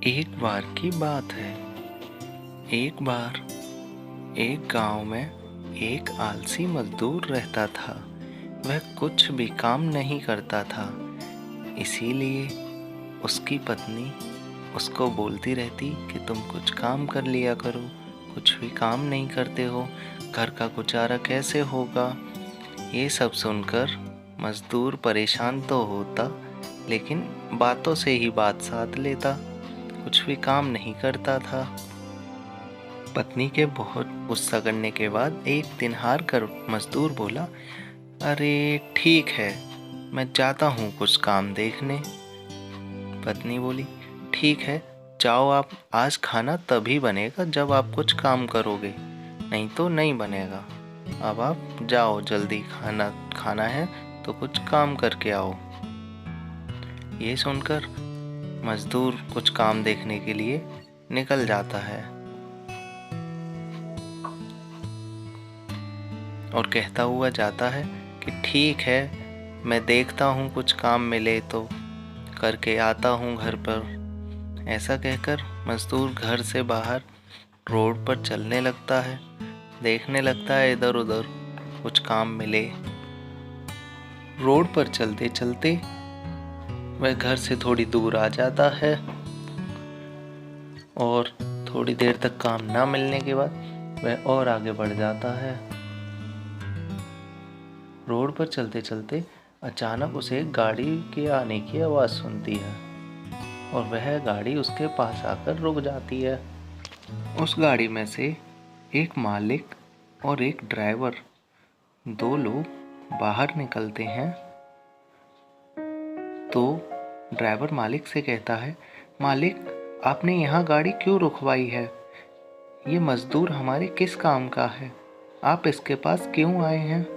एक बार की बात है। एक बार एक गांव में एक आलसी मजदूर रहता था। वह कुछ भी काम नहीं करता था, इसीलिए उसकी पत्नी उसको बोलती रहती कि तुम कुछ काम कर लिया करो, कुछ भी काम नहीं करते हो, घर का गुजारा कैसे होगा। ये सब सुनकर मजदूर परेशान तो होता, लेकिन बातों से ही बात साध लेता, कुछ भी काम नहीं करता था। पत्नी के बहुत गुस्सा करने के बाद एक दिन हार कर मजदूर बोला, अरे ठीक है, मैं जाता हूँ कुछ काम देखने। पत्नी बोली, ठीक है, जाओ आप, आज खाना तभी बनेगा जब आप कुछ काम करोगे, नहीं तो नहीं बनेगा। अब आप जाओ, जल्दी खाना खाना है तो कुछ काम करके आओ। ये सुनकर मजदूर कुछ काम देखने के लिए निकल जाता है और कहता हुआ जाता है कि ठीक है, मैं देखता हूँ कुछ काम मिले तो करके आता हूँ घर पर। ऐसा कहकर मजदूर घर से बाहर रोड पर चलने लगता है, देखने लगता है इधर उधर कुछ काम मिले। रोड पर चलते चलते वह घर से थोड़ी दूर आ जाता है और थोड़ी देर तक काम ना मिलने के बाद वह और आगे बढ़ जाता है। रोड पर चलते चलते अचानक उसे एक गाड़ी के आने की आवाज़ सुनती है और वह गाड़ी उसके पास आकर रुक जाती है। उस गाड़ी में से एक मालिक और एक ड्राइवर, दो लोग बाहर निकलते हैं। तो ड्राइवर मालिक से कहता है, मालिक, आपने यहाँ गाड़ी क्यों रुकवाई है? ये मजदूर हमारे किस काम का है? आप इसके पास क्यों आए हैं?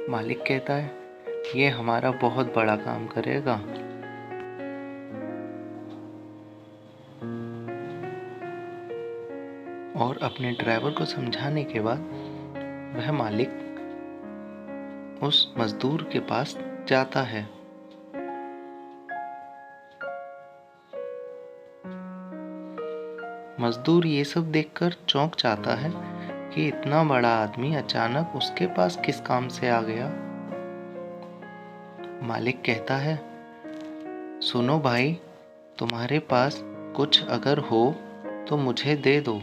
मालिक कहता है, ये हमारा बहुत बड़ा काम करेगा। और अपने ड्राइवर को समझाने के बाद वह मालिक उस मजदूर के पास जाता है। मजदूर ये सब देखकर चौंक जाता है कि इतना बड़ा आदमी अचानक उसके पास किस काम से आ गया। मालिक कहता है, सुनो भाई, तुम्हारे पास कुछ अगर हो तो मुझे दे दो।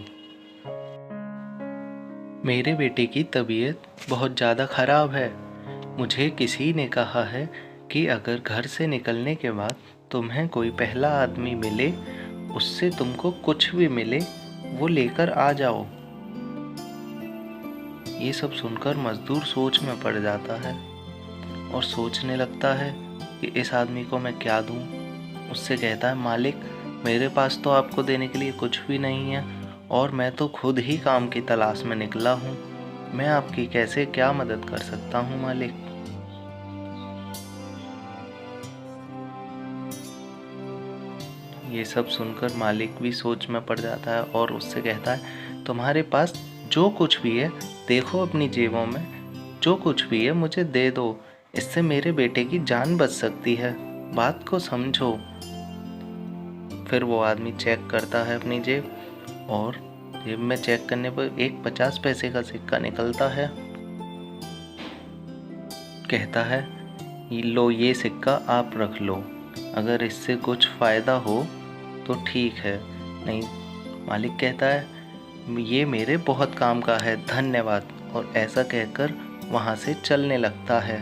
मेरे बेटे की तबीयत बहुत ज़्यादा ख़राब है। मुझे किसी ने कहा है कि अगर घर से निकलने के बाद तुम्हें कोई पहला आदमी मिले, उससे तुमको कुछ भी मिले वो लेकर आ जाओ। ये सब सुनकर मजदूर सोच में पड़ जाता है और सोचने लगता है कि इस आदमी को मैं क्या दूं। उससे कहता है, मालिक, मेरे पास तो आपको देने के लिए कुछ भी नहीं है और मैं तो खुद ही काम की तलाश में निकला हूँ। मैं आपकी कैसे क्या मदद कर सकता हूँ मालिक? ये सब सुनकर मालिक भी सोच में पड़ जाता है और उससे कहता है, तुम्हारे पास जो कुछ भी है, देखो अपनी जेबों में, जो कुछ भी है मुझे दे दो, इससे मेरे बेटे की जान बच सकती है, बात को समझो। फिर वो आदमी चेक करता है अपनी जेब और जेब में चेक करने पर एक 50 पैसे का सिक्का निकलता है। कहता है, लो, ये सिक्का आप रख लो, अगर इससे कुछ फ़ायदा हो तो ठीक है, नहीं। मालिक कहता है, ये मेरे बहुत काम का है, धन्यवाद, और ऐसा कहकर वहाँ से चलने लगता है।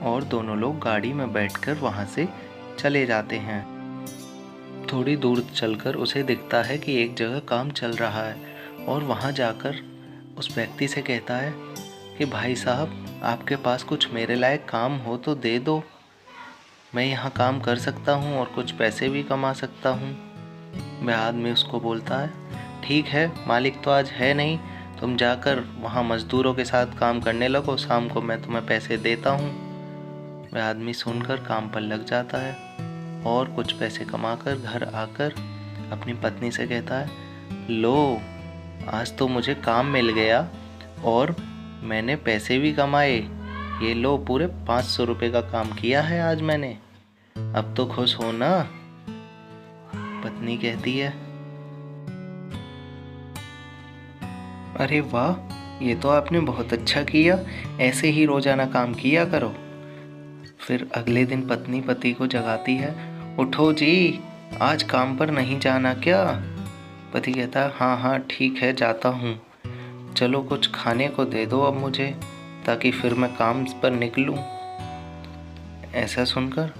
और दोनों लोग गाड़ी में बैठकर वहाँ से चले जाते हैं। थोड़ी दूर चलकर उसे दिखता है कि एक जगह काम चल रहा है और वहाँ जाकर उस व्यक्ति से कहता है कि भाई साहब, आपके पास कुछ मेरे लायक काम हो तो दे दो, मैं यहाँ काम कर सकता हूँ और कुछ पैसे भी कमा सकता हूँ। वह आदमी उसको बोलता है, ठीक है, मालिक तो आज है नहीं, तुम जाकर वहाँ मज़दूरों के साथ काम करने लगो, शाम को मैं तुम्हें पैसे देता हूँ। वह आदमी सुनकर काम पर लग जाता है और कुछ पैसे कमाकर घर आकर अपनी पत्नी से कहता है, लो, आज तो मुझे काम मिल गया और मैंने पैसे भी कमाए, ये लो, पूरे 500 रुपये का काम किया है आज मैंने। अब तो खुश हो ना? पत्नी कहती है। अरे वाह, ये तो आपने बहुत अच्छा किया, ऐसे ही रोजाना काम किया करो। फिर अगले दिन पत्नी पति को जगाती है, उठो जी, आज काम पर नहीं जाना क्या? पति कहता है, हाँ हाँ ठीक है, जाता हूँ। चलो कुछ खाने को दे दो अब मुझे, ताकि फिर मैं काम पर निकलूं। ऐसा सुनकर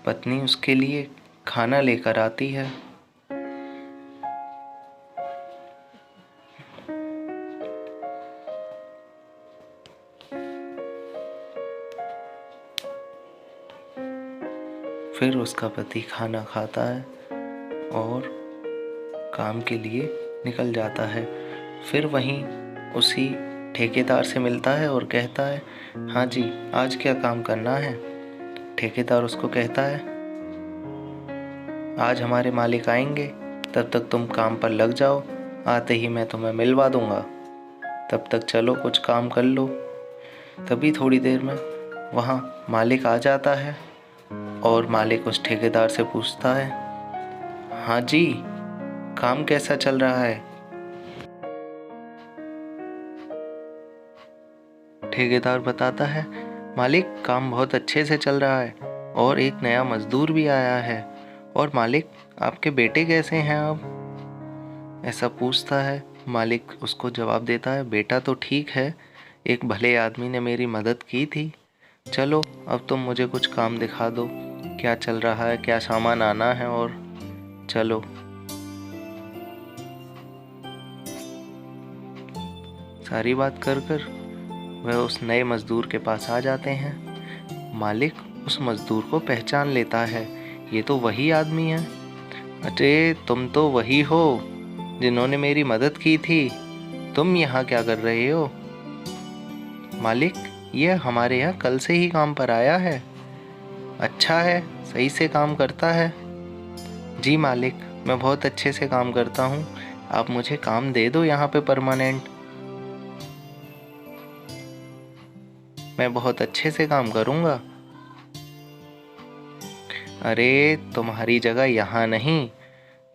पत्नी उसके लिए खाना लेकर आती है। फिर उसका पति खाना खाता है और काम के लिए निकल जाता है। फिर वहीं उसी ठेकेदार से मिलता है और कहता है, हाँ जी, आज क्या काम करना है? ठेकेदार उसको कहता है, आज हमारे मालिक आएंगे, तब तक तुम काम पर लग जाओ, आते ही मैं तुम्हें मिलवा दूंगा, तब तक चलो कुछ काम कर लो। तभी थोड़ी देर में वहाँ मालिक आ जाता है और मालिक उस ठेकेदार से पूछता है, हाँ जी, काम कैसा चल रहा है? ठेकेदार बताता है, मालिक काम बहुत अच्छे से चल रहा है और एक नया मजदूर भी आया है। और मालिक, आपके बेटे कैसे हैं अब? ऐसा पूछता है। मालिक उसको जवाब देता है, बेटा तो ठीक है, एक भले आदमी ने मेरी मदद की थी। चलो अब तुम मुझे कुछ काम दिखा दो, क्या चल रहा है, क्या सामान आना है, और चलो। सारी बात कर कर वह उस नए मजदूर के पास आ जाते हैं। मालिक उस मजदूर को पहचान लेता है, ये तो वही आदमी है। अरे तुम तो वही हो जिन्होंने मेरी मदद की थी, तुम यहाँ क्या कर रहे हो? मालिक, ये हमारे यहाँ कल से ही काम पर आया है। अच्छा है, सही से काम करता है। जी मालिक, मैं बहुत अच्छे से काम करता हूँ, आप मुझे काम दे दो यहाँ पे परमानेंट, मैं बहुत अच्छे से काम करूँगा। अरे तुम्हारी जगह यहाँ नहीं,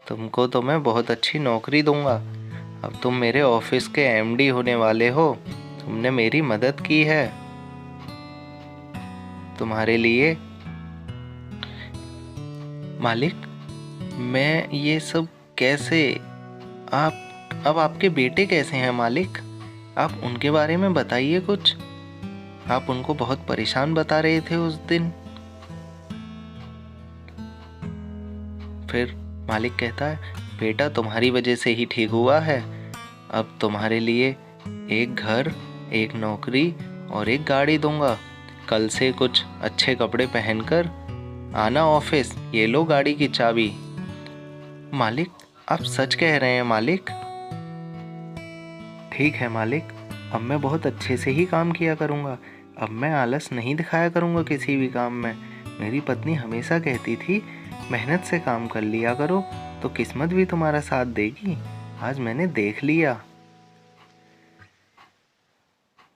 तुमको तो मैं बहुत अच्छी नौकरी दूंगा। अब तुम मेरे ऑफिस के एमडी होने वाले हो, तुमने मेरी मदद की है। तुम्हारे लिए मालिक, मैं ये सब कैसे? अब आपके बेटे कैसे हैं मालिक? आप उनके बारे में बताइए कुछ, आप उनको बहुत परेशान बता रहे थे उस दिन। फिर मालिक कहता है, बेटा तुम्हारी वजह से ही ठीक हुआ है, अब तुम्हारे लिए एक घर, एक नौकरी और एक गाड़ी दूंगा। कल से कुछ अच्छे कपड़े पहनकर आना ऑफिस, ये लो गाड़ी की चाबी। मालिक, आप सच कह रहे हैं मालिक? ठीक है मालिक, अब मैं बहुत अच्छे से ही काम किया करूँगा, अब मैं आलस नहीं दिखाया करूँगा किसी भी काम में। मेरी पत्नी हमेशा कहती थी, मेहनत से काम कर लिया करो तो किस्मत भी तुम्हारा साथ देगी, आज मैंने देख लिया।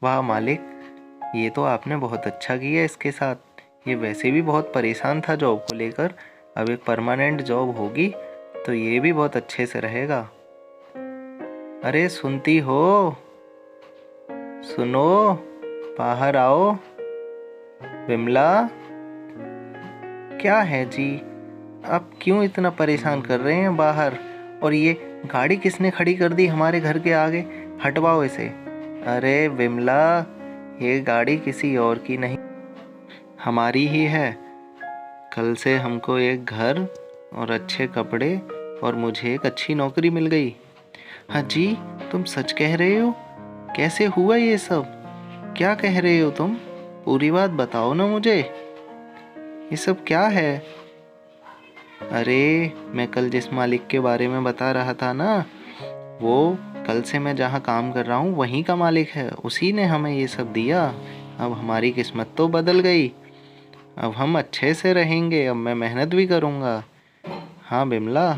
वाह मालिक, ये तो आपने बहुत अच्छा किया इसके साथ, ये वैसे भी बहुत परेशान था जॉब को लेकर, अब एक परमानेंट जॉब होगी तो ये भी बहुत अच्छे से रहेगा। अरे सुनती हो? सुनो, बाहर आओ। विमला, क्या है जी, आप क्यों इतना परेशान कर रहे हैं बाहर? और ये गाड़ी किसने खड़ी कर दी हमारे घर के आगे? हटवाओ इसे। अरे विमला, ये गाड़ी किसी और की नहीं, हमारी ही है। कल से हमको एक घर और अच्छे कपड़े और मुझे एक अच्छी नौकरी मिल गई। हाँ जी, तुम सच कह रहे हो? कैसे हुआ ये सब? क्या कह रहे हो तुम? पूरी बात बताओ ना मुझे, ये सब क्या है? अरे मैं कल जिस मालिक के बारे में बता रहा था ना, वो कल से मैं जहाँ काम कर रहा हूँ वहीं का मालिक है, उसी ने हमें ये सब दिया। अब हमारी किस्मत तो बदल गई, अब हम अच्छे से रहेंगे, अब मैं मेहनत भी करूँगा। हाँ बिमला,